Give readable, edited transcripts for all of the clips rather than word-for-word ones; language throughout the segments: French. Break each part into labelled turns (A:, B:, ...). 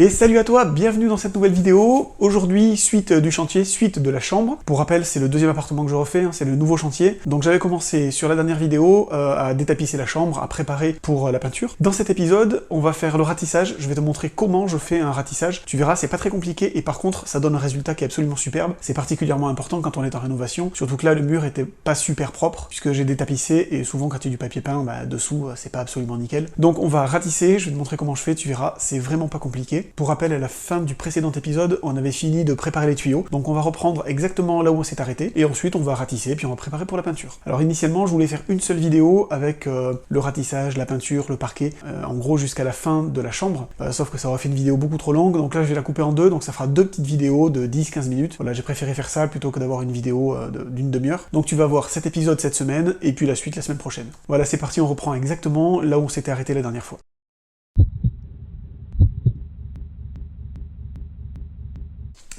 A: Et salut à toi, bienvenue dans cette nouvelle vidéo. Aujourd'hui, suite du chantier, suite de la chambre. Pour rappel, c'est le deuxième appartement que je refais, c'est le nouveau chantier. Donc j'avais commencé sur la dernière vidéo à détapisser la chambre, à préparer pour la peinture. Dans cet épisode, on va faire le ratissage. Je vais te montrer comment je fais un ratissage. Tu verras, c'est pas très compliqué et par contre, ça donne un résultat qui est absolument superbe. C'est particulièrement important quand on est en rénovation, surtout que là, le mur était pas super propre puisque j'ai détapissé et souvent quand il y a du papier peint, dessous, c'est pas absolument nickel. Donc on va ratisser, je vais te montrer comment je fais, tu verras, c'est vraiment pas compliqué. Pour rappel, à la fin du précédent épisode, on avait fini de préparer les tuyaux, donc on va reprendre exactement là où on s'est arrêté, et ensuite on va ratisser, puis on va préparer pour la peinture. Alors initialement, je voulais faire une seule vidéo avec le ratissage, la peinture, le parquet, en gros jusqu'à la fin de la chambre, sauf que ça aurait fait une vidéo beaucoup trop longue, donc là je vais la couper en deux, donc ça fera deux petites vidéos de 10-15 minutes. Voilà, j'ai préféré faire ça plutôt que d'avoir une vidéo d'une demi-heure. Donc tu vas voir cet épisode cette semaine, et puis la suite la semaine prochaine. Voilà, c'est parti, on reprend exactement là où on s'était arrêté la dernière fois.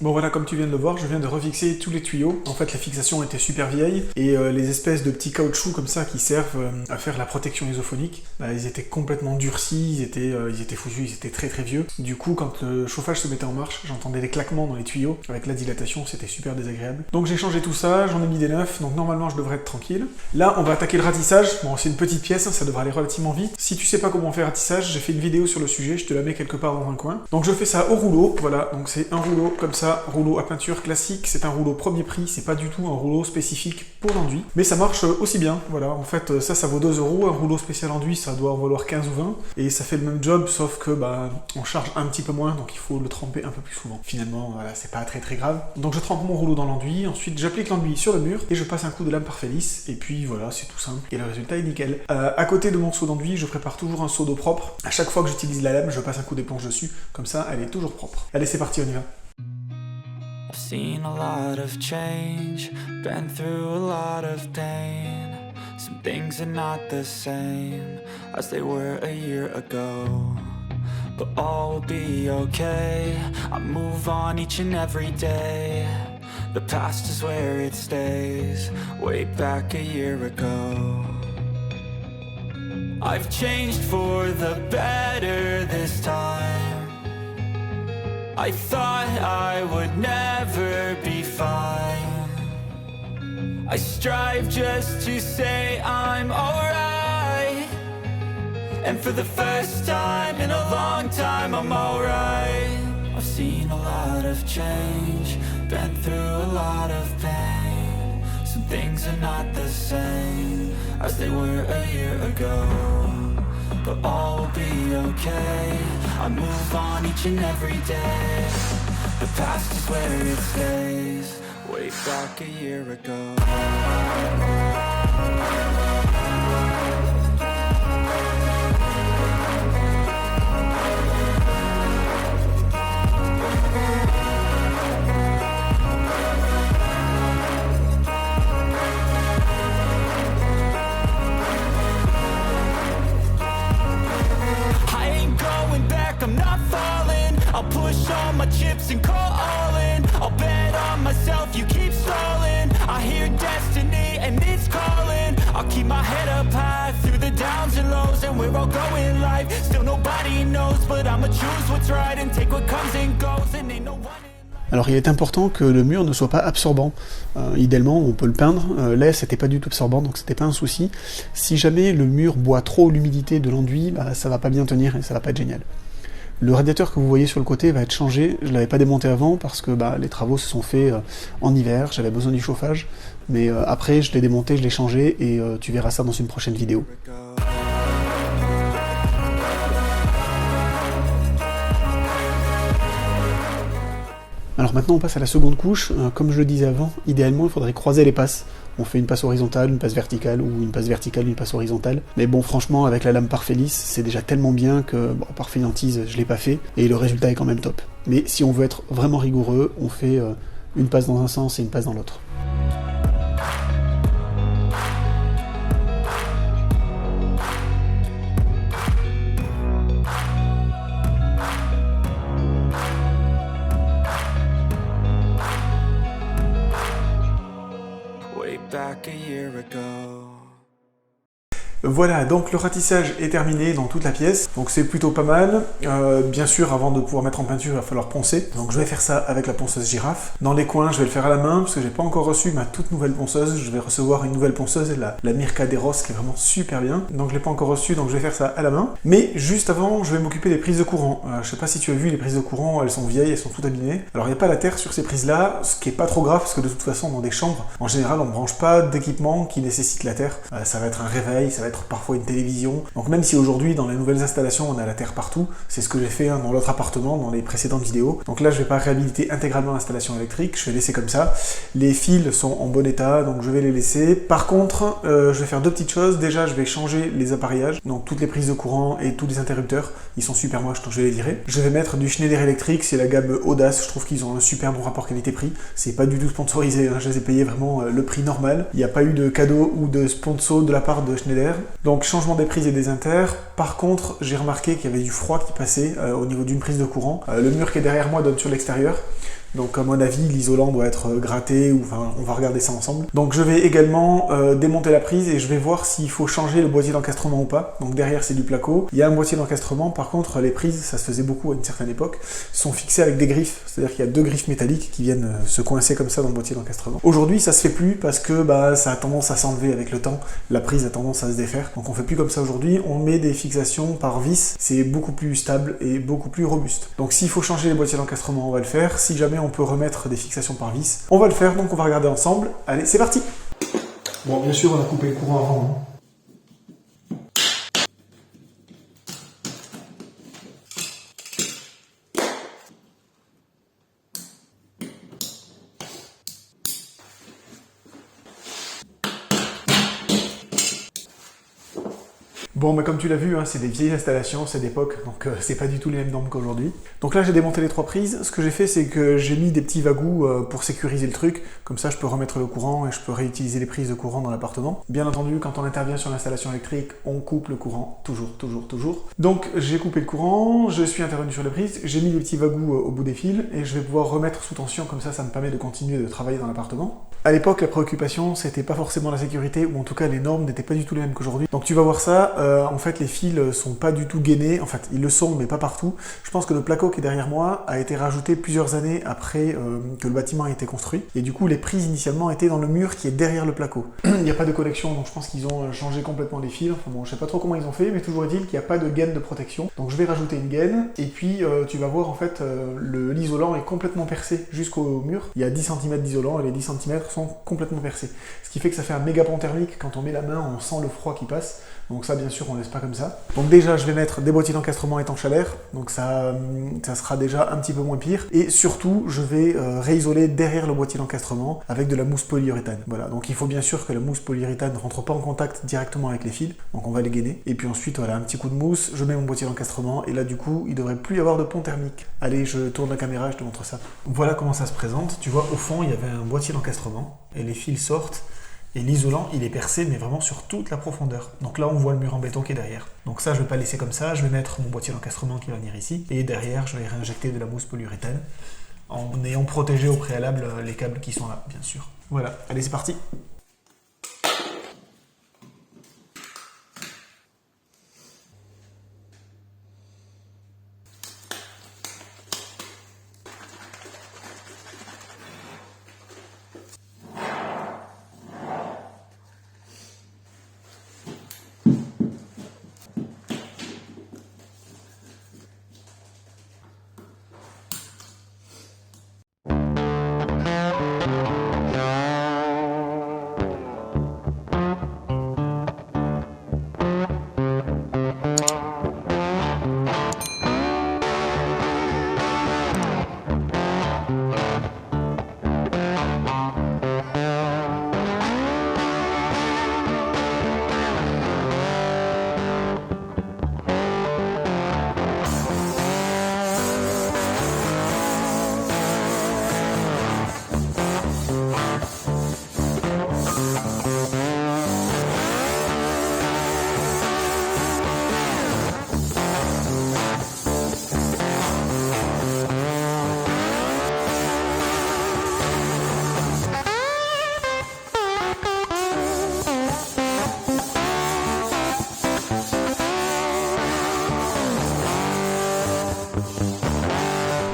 A: Bon voilà, comme tu viens de le voir, je viens de refixer tous les tuyaux. En fait, la fixation était super vieille, et les espèces de petits caoutchoucs comme ça qui servent à faire la protection isophonique, ils étaient complètement durcis, ils étaient foutus, ils étaient très très vieux. Du coup, quand le chauffage se mettait en marche, j'entendais des claquements dans les tuyaux. Avec la dilatation, c'était super désagréable. Donc j'ai changé tout ça, j'en ai mis des neufs, donc normalement je devrais être tranquille. Là, on va attaquer le ratissage. Bon, c'est une petite pièce, ça devrait aller relativement vite. Si tu sais pas comment on fait ratissage, j'ai fait une vidéo sur le sujet, je te la mets quelque part dans un coin. Donc je fais ça au rouleau, voilà, donc c'est un rouleau comme ça. Rouleau à peinture classique, c'est un rouleau premier prix, c'est pas du tout un rouleau spécifique pour l'enduit, mais ça marche aussi bien, voilà, en fait ça vaut 2 €, un rouleau spécial enduit ça doit en valoir 15 ou 20, et ça fait le même job, sauf que on charge un petit peu moins, donc il faut le tremper un peu plus souvent. Finalement, voilà, c'est pas très très grave. Donc je trempe mon rouleau dans l'enduit, ensuite j'applique l'enduit sur le mur, et je passe un coup de lame Parfait Lisse, et puis voilà, c'est tout simple, et le résultat est nickel. À côté de mon seau d'enduit, je prépare toujours un seau d'eau propre. À chaque fois que j'utilise la lame, je passe un coup d'éponge dessus, comme ça elle est toujours propre. Allez, c'est parti, on y va.
B: I've seen a lot of change, been through a lot of pain. Some things are not the same as they were a year ago, but all will be okay. I move on each and every day. The past is where it stays, way back a year ago. I've changed for the better this time. I thought I would never be fine. I strive just to say I'm alright, and for the first time in a long time I'm alright. I've seen a lot of change, been through a lot of pain. Some things are not the same as they were a year ago, but all will be okay. I move on each and every day. The past is where it stays, way back a year ago. I'm not falling, I'll push all my chips and call all in. I'll bet on myself, you keep stalling. I hear destiny and it's calling. I'll keep my head up high through the downs and lows, and where I'll go in life, still nobody knows, but I'ma choose what's right and take what comes and goes, and ain't no one.
A: Alors il est important que le mur ne soit pas absorbant. Idéalement, on peut le peindre. Là, c'était pas du tout absorbant, donc c'était pas un souci. Si jamais le mur boit trop l'humidité de l'enduit, ça va pas bien tenir et ça va pas être génial. Le radiateur que vous voyez sur le côté va être changé. Je l'avais pas démonté avant parce que les travaux se sont faits en hiver, j'avais besoin du chauffage. Mais après, je l'ai démonté, je l'ai changé et tu verras ça dans une prochaine vidéo. Alors maintenant on passe à la seconde couche. Comme je le disais avant, idéalement il faudrait croiser les passes. On fait une passe horizontale, une passe verticale, ou une passe verticale, une passe horizontale. Mais bon, franchement, avec la lame Parfait Lisse, c'est déjà tellement bien que, par fainéantise, je l'ai pas fait, et le résultat est quand même top. Mais si on veut être vraiment rigoureux, on fait une passe dans un sens et une passe dans l'autre. Voilà, donc le ratissage est terminé dans toute la pièce, donc c'est plutôt pas mal. Bien sûr, avant de pouvoir mettre en peinture, il va falloir poncer. Donc je vais faire ça avec la ponceuse girafe. Dans les coins, je vais le faire à la main, parce que j'ai pas encore reçu ma toute nouvelle ponceuse. Je vais recevoir une nouvelle ponceuse, la Mirka Deros, qui est vraiment super bien. Donc je l'ai pas encore reçue, donc je vais faire ça à la main. Mais juste avant, je vais m'occuper des prises de courant. Je sais pas si tu as vu, les prises de courant, elles sont vieilles, elles sont toutes abîmées. Alors il n'y a pas la terre sur ces prises-là, ce qui est pas trop grave, parce que de toute façon, dans des chambres, en général, on ne branche pas d'équipement qui nécessite la terre. Ça va être un réveil, ça va être parfois une télévision. Donc même si aujourd'hui dans les nouvelles installations on a la terre partout, c'est ce que j'ai fait dans l'autre appartement dans les précédentes vidéos. Donc là je vais pas réhabiliter intégralement l'installation électrique, je vais laisser comme ça. Les fils sont en bon état donc je vais les laisser. Par contre je vais faire deux petites choses. Déjà je vais changer les appareillages, donc toutes les prises de courant et tous les interrupteurs, ils sont super moches donc je vais les virer. Je vais mettre du Schneider électrique, c'est la gamme Audace, je trouve qu'ils ont un super bon rapport qualité-prix. C'est pas du tout sponsorisé, hein. Je les ai payés vraiment le prix normal. Il n'y a pas eu de cadeau ou de sponsor de la part de Schneider. Donc changement des prises et des inters. Par contre, j'ai remarqué qu'il y avait du froid qui passait au niveau d'une prise de courant. Le mur qui est derrière moi donne sur l'extérieur. Donc à mon avis, l'isolant doit être gratté, ou enfin on va regarder ça ensemble. Donc je vais également démonter la prise et je vais voir s'il faut changer le boîtier d'encastrement ou pas. Donc derrière c'est du placo, il y a un boîtier d'encastrement, par contre les prises, ça se faisait beaucoup à une certaine époque, sont fixées avec des griffes, c'est-à-dire qu'il y a deux griffes métalliques qui viennent se coincer comme ça dans le boîtier d'encastrement. Aujourd'hui ça se fait plus parce que ça a tendance à s'enlever avec le temps, la prise a tendance à se défaire, donc on fait plus comme ça aujourd'hui, on met des fixations par vis, c'est beaucoup plus stable et beaucoup plus robuste. Donc s'il faut changer les boîtiers d'encastrement, on va le faire. Si jamais on peut remettre des fixations par vis, on va le faire, donc on va regarder ensemble. Allez, c'est parti. Bon, bien sûr, on a coupé le courant avant. Bon, mais comme tu l'as vu, hein, c'est des vieilles installations, c'est d'époque, donc c'est pas du tout les mêmes normes qu'aujourd'hui. Donc là, j'ai démonté les trois prises. Ce que j'ai fait, c'est que j'ai mis des petits wagous pour sécuriser le truc. Comme ça, je peux remettre le courant et je peux réutiliser les prises de courant dans l'appartement. Bien entendu, quand on intervient sur l'installation électrique, on coupe le courant. Toujours, toujours, toujours. Donc, j'ai coupé le courant, je suis intervenu sur les prises, j'ai mis des petits wagous au bout des fils et je vais pouvoir remettre sous tension, comme ça me permet de continuer de travailler dans l'appartement. À l'époque, la préoccupation, c'était pas forcément la sécurité, ou en tout cas, les normes n'étaient pas du tout les mêmes qu'aujourd'hui. Donc tu vas voir ça, en fait, les fils sont pas du tout gainés, en fait, ils le sont, mais pas partout. Je pense que le placo qui est derrière moi a été rajouté plusieurs années après que le bâtiment a été construit, et du coup, les prises initialement étaient dans le mur qui est derrière le placo. Il n'y a pas de connexion, donc je pense qu'ils ont changé complètement les fils. Enfin bon, je sais pas trop comment ils ont fait, mais toujours est-il qu'il n'y a pas de gaine de protection. Donc je vais rajouter une gaine, et puis tu vas voir, en fait, l'isolant est complètement percé jusqu'au mur. Il y a 10 cm d'isolant, et les 10 cm sont complètement percés. Ce qui fait que ça fait un méga pont thermique. Quand on met la main, on sent le froid qui passe. Donc ça, bien sûr, on laisse pas comme ça. Donc déjà, je vais mettre des boîtiers d'encastrement étanches à l'air. Donc ça sera déjà un petit peu moins pire. Et surtout, je vais réisoler derrière le boîtier d'encastrement avec de la mousse polyuréthane. Voilà. Donc il faut bien sûr que la mousse polyuréthane ne rentre pas en contact directement avec les fils. Donc on va les gainer. Et puis ensuite, voilà, un petit coup de mousse. Je mets mon boîtier d'encastrement. Et là, du coup, il devrait plus y avoir de pont thermique. Allez, je tourne la caméra, je te montre ça. Voilà comment ça se présente. Tu vois, au fond, il y avait un boîtier d'encastrement. Et les fils sortent. Et l'isolant, il est percé, mais vraiment sur toute la profondeur. Donc là, on voit le mur en béton qui est derrière. Donc ça, je ne vais pas laisser comme ça. Je vais mettre mon boîtier d'encastrement qui va venir ici. Et derrière, je vais réinjecter de la mousse polyuréthane, en ayant protégé au préalable les câbles qui sont là, bien sûr. Voilà, allez, c'est parti.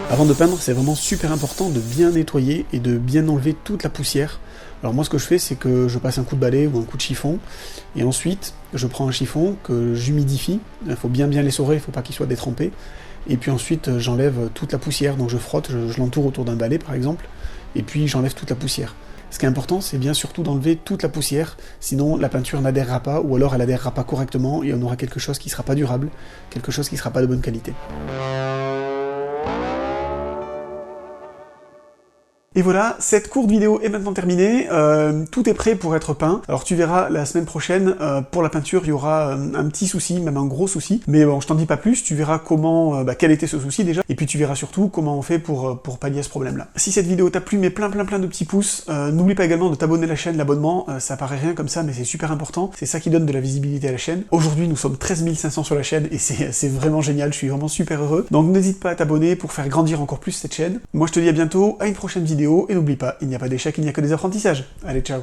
A: Avant de peindre, c'est vraiment super important de bien nettoyer et de bien enlever toute la poussière. Alors moi ce que je fais, c'est que je passe un coup de balai ou un coup de chiffon, et ensuite je prends un chiffon que j'humidifie, il faut bien l'essorer, il ne faut pas qu'il soit détrempé, et puis ensuite j'enlève toute la poussière, donc je frotte, je l'entoure autour d'un balai par exemple, et puis j'enlève toute la poussière. Ce qui est important, c'est bien surtout d'enlever toute la poussière, sinon la peinture n'adhérera pas, ou alors elle n'adhérera pas correctement, et on aura quelque chose qui ne sera pas durable, quelque chose qui ne sera pas de bonne qualité. Et voilà, cette courte vidéo est maintenant terminée, tout est prêt pour être peint. Alors tu verras, la semaine prochaine, pour la peinture, il y aura un petit souci, même un gros souci, mais bon, je t'en dis pas plus, tu verras comment, quel était ce souci déjà, et puis tu verras surtout comment on fait pour pallier à ce problème-là. Si cette vidéo t'a plu, mets plein de petits pouces, n'oublie pas également de t'abonner à la chaîne, l'abonnement, ça paraît rien comme ça, mais c'est super important, c'est ça qui donne de la visibilité à la chaîne. Aujourd'hui, nous sommes 13 500 sur la chaîne, et c'est vraiment génial, je suis vraiment super heureux. Donc n'hésite pas à t'abonner pour faire grandir encore plus cette chaîne. Moi je te dis à bientôt, à une prochaine vidéo, et n'oublie pas, il n'y a pas d'échec, il n'y a que des apprentissages. Allez, ciao.